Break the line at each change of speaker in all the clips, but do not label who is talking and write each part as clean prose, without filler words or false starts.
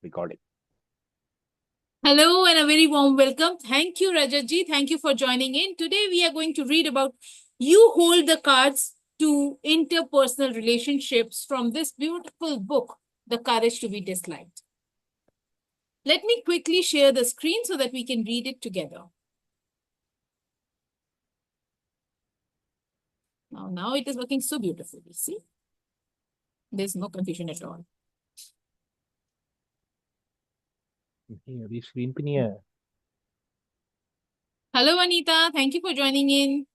Recording.
Hello and a very warm welcome. Thank you, Rajatji. Thank you for joining in. Today we are going to read about You Hold the Cards to Interpersonal Relationships from this beautiful book, The Courage to be Disliked. Let me quickly share the screen so that we can read it together. Now it is working so beautifully. See? There's no confusion at all.
नहीं, अभी screen पे नहीं आया.
Hello, Anita. Thank you for joining in.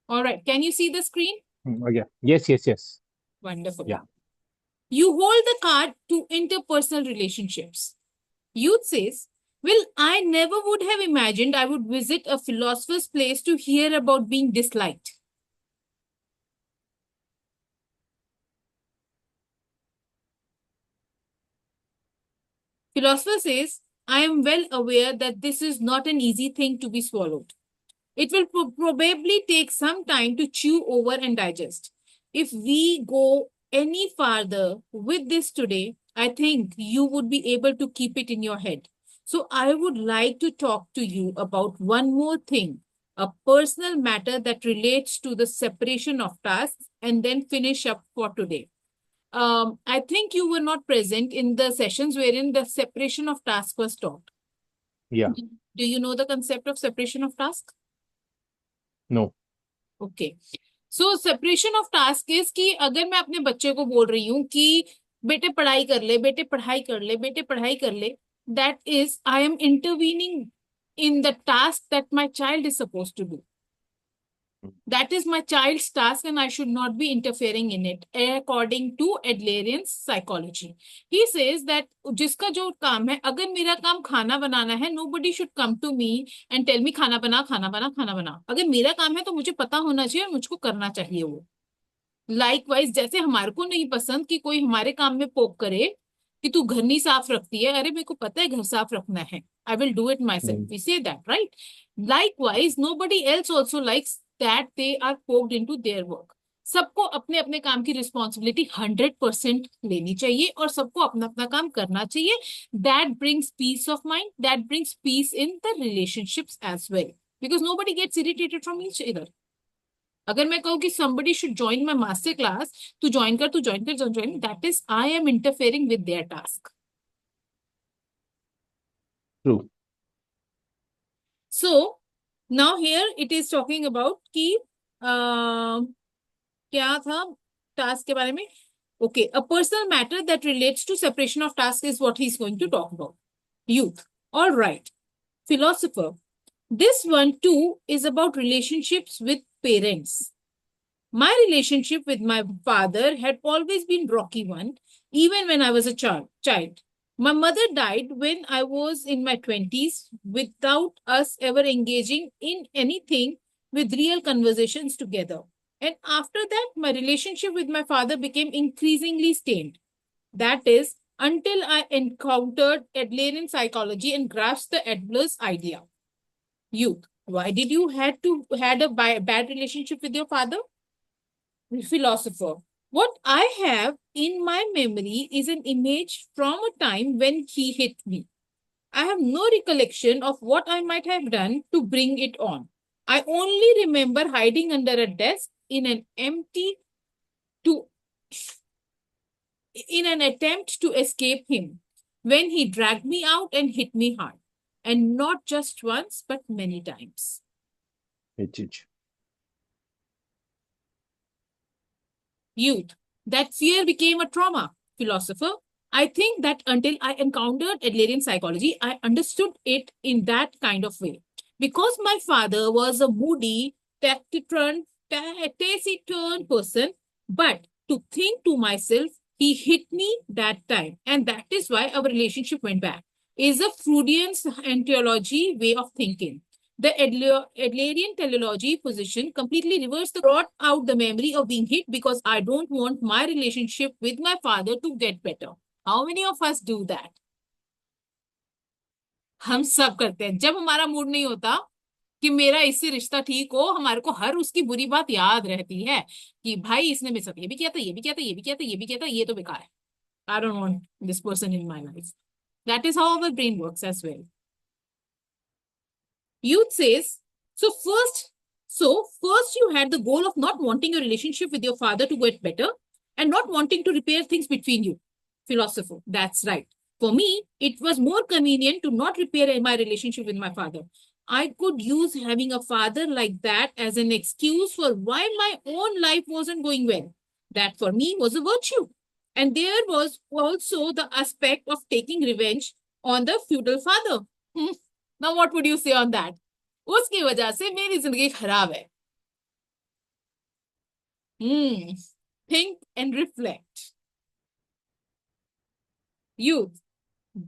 All right. Can you see the screen?
Okay. Yes.
Wonderful.
Yeah.
You hold the card to interpersonal relationships. Youth says, well, I never would have imagined I would visit a philosopher's place to hear about being disliked. Philosopher says, I am well aware that this is not an easy thing to be swallowed. It will probably take some time to chew over and digest. If we go any farther with this today, I think you would be able to keep it in your head. So I would like to talk to you about one more thing, a personal matter that relates to the separation of tasks, and then finish up for today. I think you were not present in the sessions wherein the separation of task was taught.
Yeah.
Do you know the concept of separation of task?
No.
Okay. So separation of task is कि अगर मैं अपने बच्चे को बोल रही हूँ कि बेटे पढ़ाई कर ले, बेटे पढ़ाई कर ले, बेटे पढ़ाई कर ले, that is I am intervening in the task that my child is suppose to do. That is my child's task and I should not be interfering in it, according to Adlerian's psychology. He says that जिसका जो काम है, अगर मेरा काम खाना बनाना है, nobody should come to me and tell me खाना बना, खाना बना, खाना बना. अगर मेरा काम है तो मुझे पता होना चाहिए और मुझको करना चाहिए वो. लाइकवाइज जैसे हमारे को नहीं पसंद कि कोई हमारे काम में पोक करे कि तू घर नहीं साफ रखती है, अरे मेरे को पता है घर साफ रखना है, I will do it myself, we say that, right? Likewise nobody else also likes that they are poked into their work. सबको अपने अपने काम की रिस्पॉन्सिबिलिटी 100% लेनी चाहिए और सबको अपना अपना काम करना चाहिए. That brings peace of mind, that brings peace in the relationships as well, because nobody gets irritated from each other. अगर मैं कहूँ कि somebody should join my master class, तू ज्वाइन कर, तू ज्वाइन कर, join, that is I am interfering with their task.
True.
So now here it is talking about कि क्या था टास्क के बारे में. Okay, a personal matter that relates to separation of task is what he is going to talk about. Youth, all right. Philosopher, this one too is about relationships with parents. My relationship with my father had always been rocky one, even when I was a child. My mother died when I was in my 20s without us ever engaging in anything with real conversations together. And after that, my relationship with my father became increasingly strained. That is, until I encountered Adlerian psychology and grasped the Adler's idea. Youth, why did you had a bad relationship with your father? Philosopher, what I have in my memory is an image from a time when he hit me. I have no recollection of what I might have done to bring it on. I only remember hiding under a desk to in an attempt to escape him when he dragged me out and hit me hard, and not just once but many times.
H.
Youth, that fear became a trauma. Philosopher, I think that until I encountered Adlerian psychology, I understood it in that kind of way. Because my father was a moody, taciturn person, but to think to myself, he hit me that time, and that is why our relationship went back, is a Freudian anthology way of thinking. The Adlerian teleology position completely reversed brought out the memory of being hit because I don't want my relationship with my father to get better. How many of us do that? हम सब करते हैं. जब हमारा mood नहीं होता कि मेरा इससे रिश्ता ठीक हो, हमारे को हर उसकी बुरी बात याद रहती है कि भाई इसने मेरे साथ ये भी किया था, ये भी किया था, ये भी किया था, ये भी किया था, ये तो बेकार है, I don't want this person in my life. That is how our brain works as well. Youth says, so first you had the goal of not wanting your relationship with your father to get better and not wanting to repair things between you. Philosopher, that's right. For me, it was more convenient to not repair my relationship with my father. I could use having a father like that as an excuse for why my own life wasn't going well. That for me was a virtue. And there was also the aspect of taking revenge on the feudal father. Now, what would you say on that? उसकी वजह से मेरी जिंदगी खराब है. Think and reflect. Youth,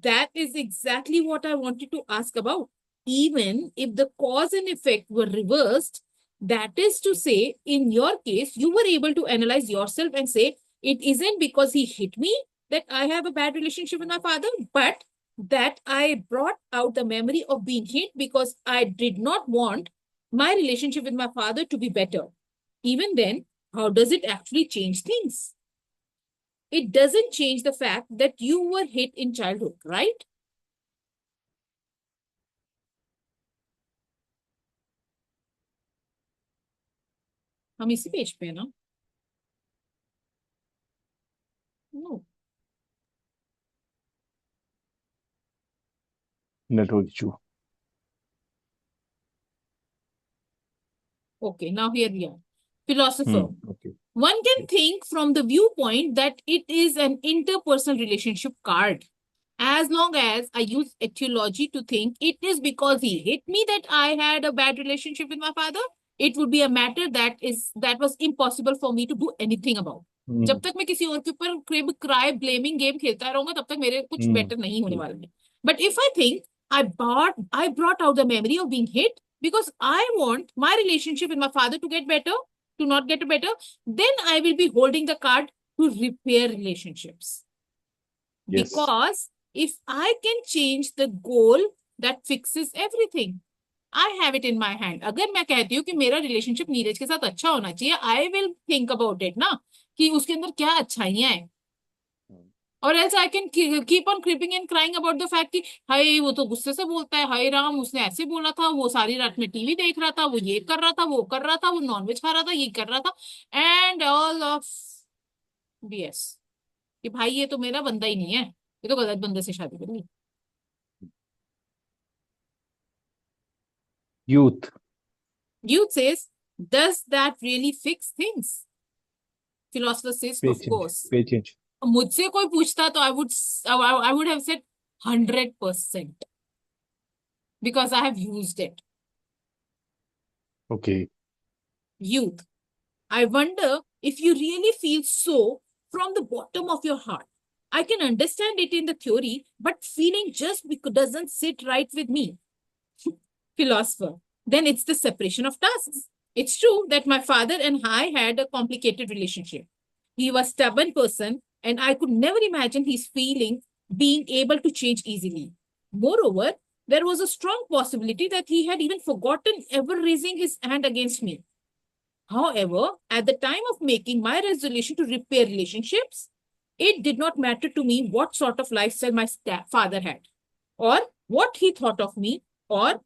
that is exactly what I wanted to ask about. Even if the cause and effect were reversed, that is to say, in your case, you were able to analyze yourself and say, it isn't because he hit me that I have a bad relationship with my father, but that I brought out the memory of being hit because I did not want my relationship with my father to be better. Even then, how does it actually change things? It doesn't change the fact that you were hit in childhood, right? हम इसी page पे है ना? No.
Network issue.
Okay, now here we are. Philosopher.
Okay.
One can think from the viewpoint that it is an interpersonal relationship card. As long as I use etiology to think it is because he hit me that I had a bad relationship with my father, it would be a matter that was impossible for me to do anything about. जब तक मैं किसी और के ऊपर cry blaming game खेलता रहूंगा तब तक मेरे कुछ बेटर नहीं होने वाला है. But if I think I brought out the memory of being hit because I want my relationship with my father to get better, to not get better, then I will be holding the card to repair relationships.
Yes.
Because if I can change the goal, that fixes everything. I have it in my hand. अगर मैं कहती हूँ कि मेरा relationship Neeraj के साथ अच्छा होना चाहिए, I will think about it ना, कि उसके अंदर क्या अच्छाइयां हैं. और else I can keep on creeping and crying about the fact कि हाय वो तो गुस्से से बोलता है, हाय राम उसने ऐसे बोला था, वो सारी रात में टीवी देख रहा था, वो ये कर रहा था, वो कर रहा था, वो नॉनवेज खा रहा था, ये कर रहा था, एंड ऑल ऑफ BS कि भाई ये तो मेरा बंदा ही नहीं है, ये तो गलत बंदे से शादी कर ली.
Youth.
Youth says, does that really fix things? Philosopher says, of
Pay change.
course.
Pay change.
मुझसे कोई पूछता तो I would have said 100% because I have used it.
Okay.
Youth, I wonder if you really feel so from the bottom of your heart. I can understand it in the theory, but feeling just doesn't sit right with me. Philosopher, then it's the separation of tasks. It's true that my father and I had a complicated relationship. He was a stubborn person, and I could never imagine his feeling being able to change easily. Moreover, there was a strong possibility that he had even forgotten ever raising his hand against me. However, at the time of making my resolution to repair relationships, it did not matter to me what sort of lifestyle my father had, or what he thought of me, or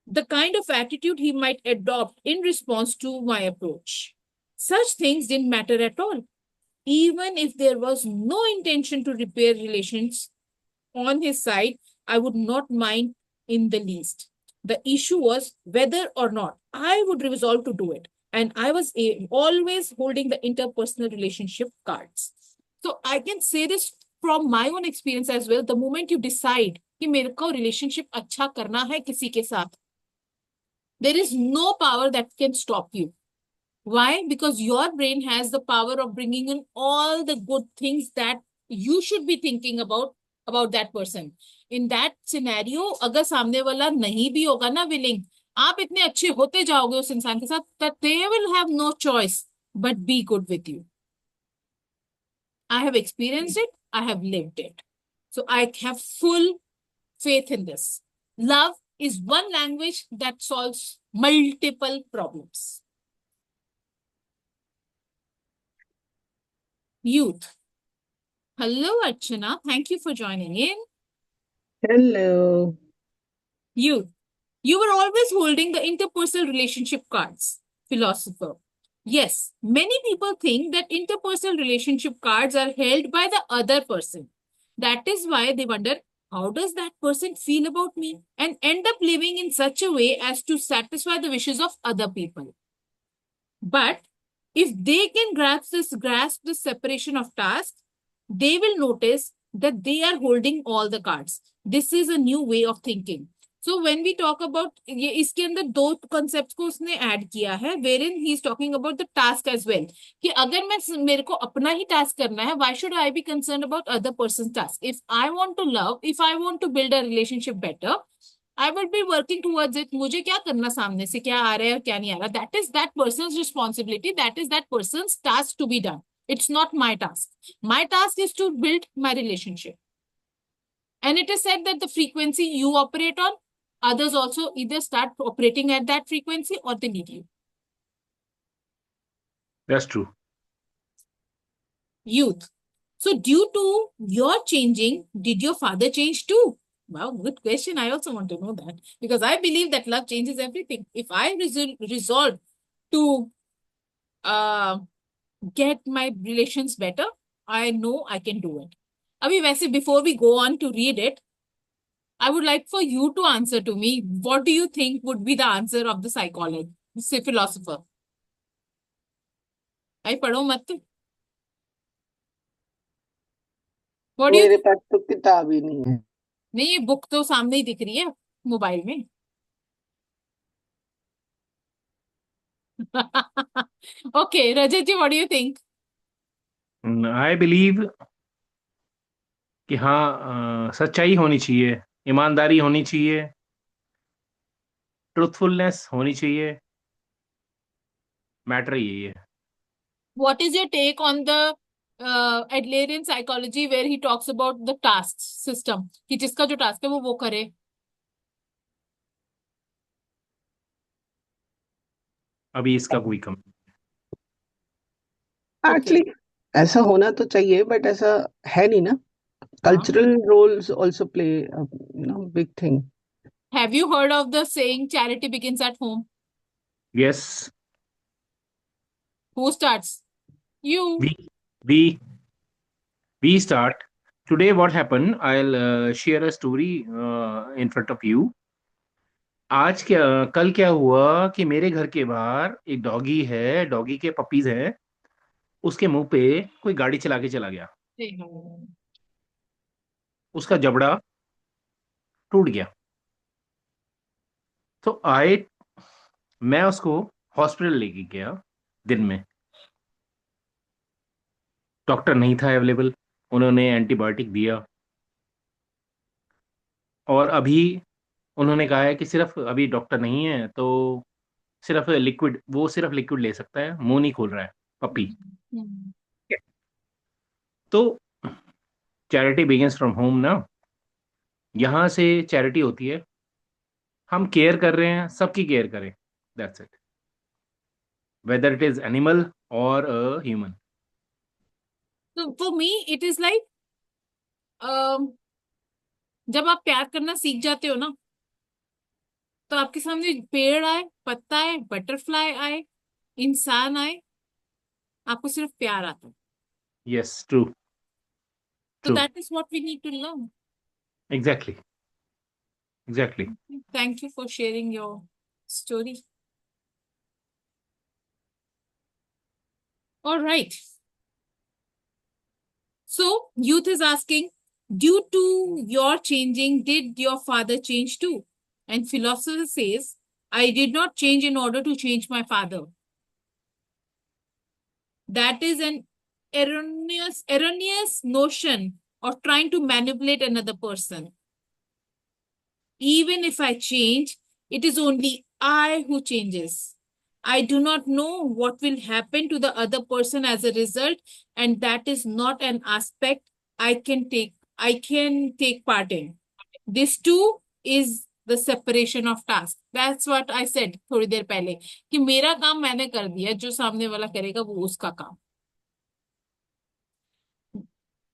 the kind of attitude he might adopt in response to my approach. Such things didn't matter at all. Even if there was no intention to repair relations on his side, I would not mind in the least. The issue was whether or not I would resolve to do it. And I was always holding the interpersonal relationship cards. So I can say this from my own experience as well. The moment you decide कि मेरे को relationship अच्छा करना है किसी के साथ, there is no power that can stop you. Why? Because your brain has the power of bringing in all the good things that you should be thinking about that person. In that scenario, अगर सामने वाला नहीं भी होगा ना willing, आप इतने अच्छे होते जाओगे उस इंसान के साथ that they will have no choice but be good with you. I have experienced it. I have lived it. So I have full faith in this. Love is one language that solves multiple problems. Youth. Hello, Archana. Thank you for joining in.
Hello.
Youth. You were always holding the interpersonal relationship cards. Philosopher. Yes, many people think that interpersonal relationship cards are held by the other person. That is why they wonder, how does that person feel about me? And end up living in such a way as to satisfy the wishes of other people. But if they can grasp this separation of tasks, they will notice that they are holding all the cards. This is a new way of thinking. So when we talk about ये इसके अंदर दो concepts को उसने add किया है, wherein he is talking about the task as well. कि अगर मेरे को अपना ही task करना है, why should I be concerned about other person's task? If I want to love, if I want to build a relationship better, I will be working towards it. मुझे क्या करना सामने से क्या आ रहा है और क्या नहीं आ रहा. That is that person's responsibility. That is that person's task to be done. It's not my task. My task is to build my relationship. And it is said that the frequency you operate on, others also either start operating at that frequency or they need you.
That's true.
Youth. So due to your changing, did your father change too? Wow, good question. I also want to know that because I believe that love changes everything. If I resolve to get my relations better, I know I can do it. Abhi, वैसे before we go on to read it, I would like for you to answer to me. What do you think would be the answer of the psychologist, say philosopher? I पढ़ो मत. What do you
मेरे पास तो किताब ही नहीं है.
नहीं, ये book तो सामने ही दिख रही है मोबाइल में. Okay, Rajat ji, what do you think?
I believe कि हाँ सच्चाई होनी चाहिए, ईमानदारी होनी चाहिए, ट्रूथफुलनेस होनी चाहिए. मैटर यही है.
What is your take on the Adlerian psychology where he talks about the task system? कि जिसका जो task है वो करे.
अभी इसका कोई कम.
एक्चुअली ऐसा होना तो चाहिए बट ऐसा है नहीं ना. Cultural roles also play big thing.
Have you heard of the saying charity begins at home?
Yes.
Who starts? You.
We start. Today what happened, I'll share a story in front of you. कल क्या हुआ कि मेरे घर के बाहर एक doggy है, डॉगी के पपीज हैं, उसके मुंह पे कोई गाड़ी चला के चला गया. उसका जबड़ा टूट गया. तो मैं उसको हॉस्पिटल लेके गया. दिन में डॉक्टर नहीं था अवेलेबल. उन्होंने एंटीबायोटिक दिया और अभी उन्होंने कहा है कि सिर्फ अभी डॉक्टर नहीं है तो सिर्फ लिक्विड ले सकता है. मुंह नहीं खोल रहा है पपी. तो चैरिटी बिगिंस फ्रॉम होम ना. यहां से चैरिटी होती है. हम केयर कर रहे हैं, सबकी केयर करें. That's it. Whether it is animal or a human.
So for me, it is like जब आप प्यार करना सीख जाते हो ना, तो आपके सामने पेड़ आए, पत्ता आए, बटरफ्लाई आए, इंसान आए, आपको सिर्फ प्यार आता है.
Yes, true.
So that is what we need to learn.
Exactly.
Thank you for sharing your story. All right. So youth is asking, due to your changing, did your father change too? And philosopher says, I did not change in order to change my father. That is an erroneous notion of trying to manipulate another person. Even if I change, it is only I who changes. I do not know what will happen to the other person as a result, and that is not an aspect I can take part in. This too is the separation of task. That's what I said थोड़ी देर पहले, कि मेरा काम मैंने कर दिया, जो सामने वाला करेगा वो उसका काम.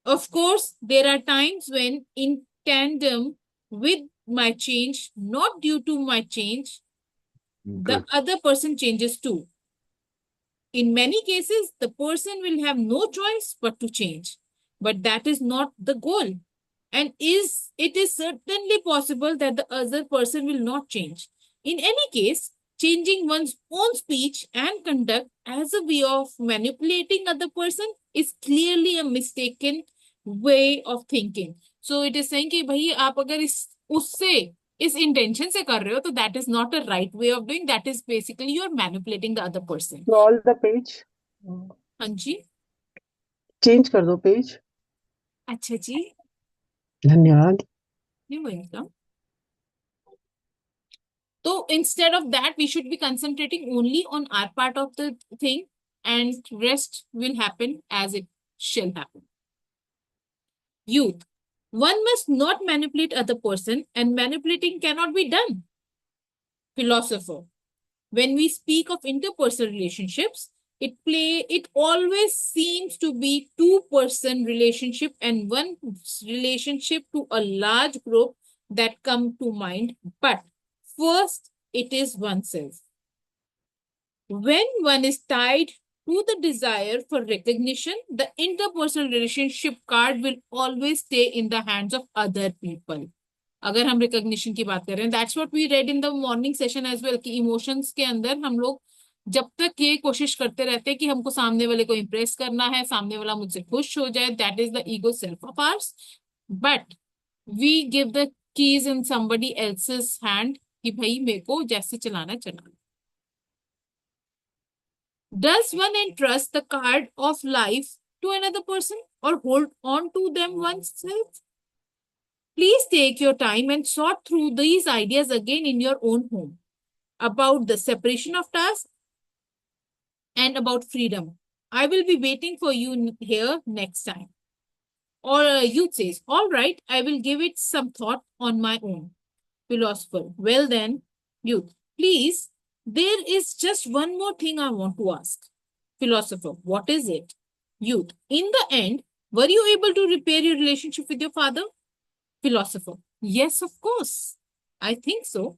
Of course, there are times when, in tandem with my change, not due to my change, the
True.
other person changes too. In many cases, the person will have no choice but to change. But that is not the goal. And it is certainly possible that the other person will not change. In any case, changing one's own speech and conduct as a way of manipulating other person is clearly a mistaken way of thinking. So it is saying कि भाई आप अगर इस उससे इस intention से कर रहे हो तो that is not a right way of doing, that is basically you are manipulating the other person.
Scroll the page.
हाँ जी.
चेंज कर दो पेज.
अच्छा जी.
धन्यवाद.
You welcome. So instead of that, we should be concentrating only on our part of the thing, and rest will happen as it shall happen. Youth. One must not manipulate other person, and manipulating cannot be done. Philosopher. When we speak of interpersonal relationships, it always seems to be two-person relationship and one relationship to a large group that come to mind. But first, it is oneself. When one is tied to the desire for recognition, the interpersonal relationship card will always stay in the hands of other people. अगर हम recognition की बात कर रहे हैं, that's what we read in the morning session as well, कि emotions के अंदर हम लोग जब तक ये कोशिश करते रहते हैं कि हमको सामने वाले को इम्प्रेस करना है, सामने वाला मुझसे खुश हो जाए, that is the ego self of ours. But we give the keys in somebody else's hand कि भाई मेरे को जैसे चलाना है चलाना. Does one entrust the card of life to another person or hold on to them oneself? Please take your time and sort through these ideas again in your own home about the separation of tasks and about freedom. I will be waiting for you here next time. Or youth says, all right, I will give it some thought on my own. Philosopher, well then, youth, please, there is just one more thing I want to ask. Philosopher, what is it? Youth, in the end, were you able to repair your relationship with your father? Philosopher, yes, of course. I think so.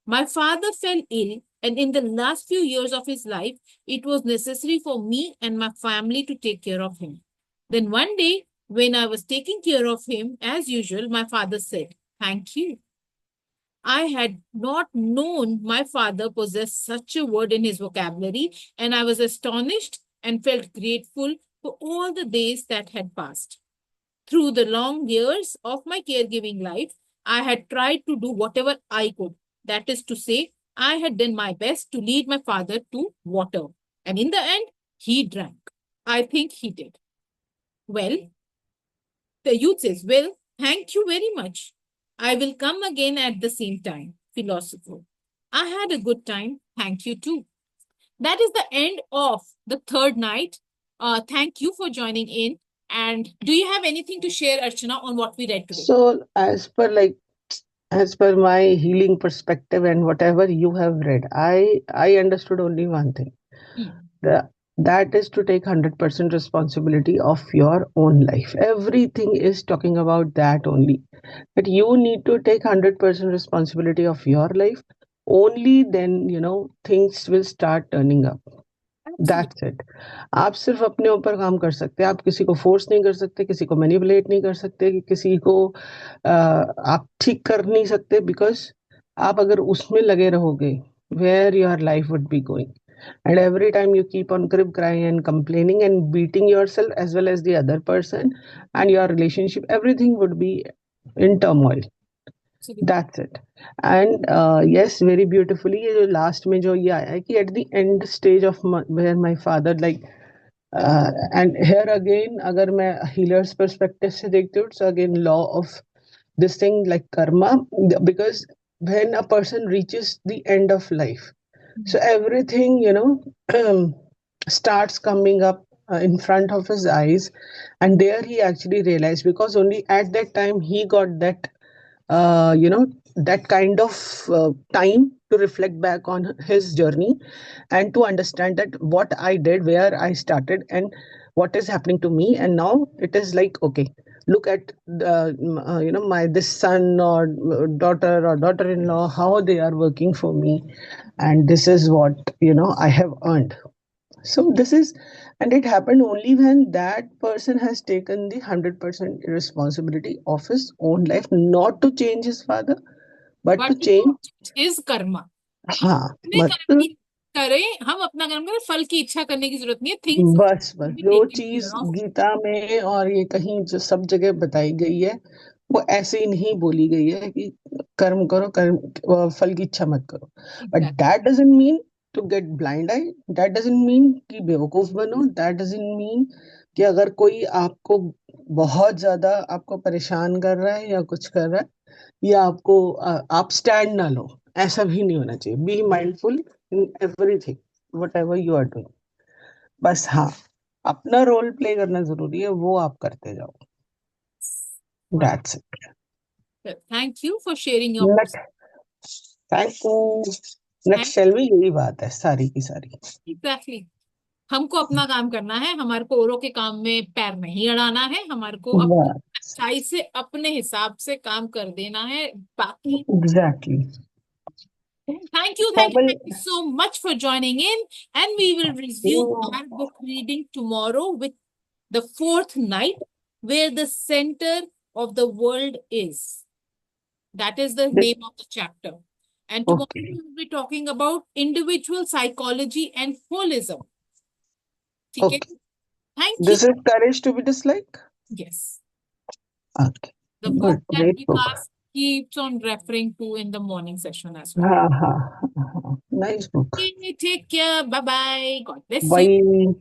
My father fell ill, and in the last few years of his life, it was necessary for me and my family to take care of him. Then one day, when I was taking care of him, as usual, my father said, thank you. I had not known my father possessed such a word in his vocabulary, and I was astonished and felt grateful for all the days that had passed. Through the long years of my caregiving life, I had tried to do whatever I could. That is to say, I had done my best to lead my father to water. And in the end, he drank. I think he did. Well, the youth says, well, thank you very much. I will come again at the same time. Philosopher. I had a good time. Thank you too. That is the end of the third night. Thank you for joining in. And do you have anything to share, Archana, on what we read today?
So, as per my healing perspective and whatever you have read, I understood only one thing. The, that is to take 100% responsibility of your own life. Everything is talking about that only. That you need to take 100% responsibility of your life. Only then, things will start turning up. That's it. आप सिर्फ अपने ऊपर काम कर सकते हैं. आप किसी को फोर्स नहीं कर सकते, किसी को मैनिपुलेट नहीं कर सकते, कि किसी को आप ठीक कर नहीं सकते, बिकॉज आप अगर उसमें लगे रहोगे, where your life would be going. And every time you keep on crying and complaining and beating yourself as well as the other person and your relationship, everything would be in turmoil. That's it. And yes, very beautifully, ये जो last में जो ये आया है कि at the end stage of where my father like and here again अगर मैं healer's perspective से देखती हूँ, so again law of this thing like karma, because when a person reaches the end of life, so everything starts coming up in front of his eyes, and there he actually realized, because only at that time he got that that kind of time to reflect back on his journey and to understand that what I did, where I started, and what is happening to me. And now it is like, okay, look at my this son or daughter or daughter-in-law, how they are working for me, and this is what I have earned. So this is, and it happened only when that person has taken the 100% responsibility of his own life, not to change his father, but to
but
change.
Is Karma. हम
हाँ,
अपने कर्म
मतलब
की करें, हम अपना कर्म करें, फल की इच्छा करने की जरूरत नहीं है। थिंग्स
बस बस
बी
जो
टेकन
चीज
केयर ऑफ।
गीता में और ये कहीं जो सब जगह बताई गई है, वो ऐसे ही नहीं बोली गई है कि कर्म करो, कर्म फल की इच्छा मत करो। But
exactly.
That doesn't mean to get blind eye, that doesn't mean कि बेवकूफ बनो, दैट डजंट मीन कि अगर कोई आपको बहुत ज्यादा आपको परेशान कर रहा है या कुछ कर रहा है या आपको आप स्टैंड ना लो, ऐसा भी नहीं होना चाहिए। Be mindful in everything, whatever you are doing. बस हाँ, अपना रोल प्ले करना जरूरी है, वो आप करते जाओ। That's it.
Thank you for sharing your
next, thank you. Next shell में यही बात है सारी की सारी।
एग्जैक्टली। हमको अपना काम करना है, हमारे को औरों के काम में पैर नहीं अड़ाना है, हमारे को अपनी
बस
अच्छाई से अपने हिसाब से काम कर देना है। बाकी
exactly. Kamal,
thank you so much for joining in, and we will resume our book reading tomorrow with the fourth night, where the center of the world is. That is the name of the chapter. And tomorrow
okay,
we will be talking about individual psychology and holism. Okay?
Okay,
Thank you.
This is courage to be dislike.
Yes.
ओके,
The book
good,
that
great book.
Vikas keeps on referring to in the morning session as well.
हाँ हाँ हाँ, nice book.
Okay, take care. Bye bye. God bless you.
Bye.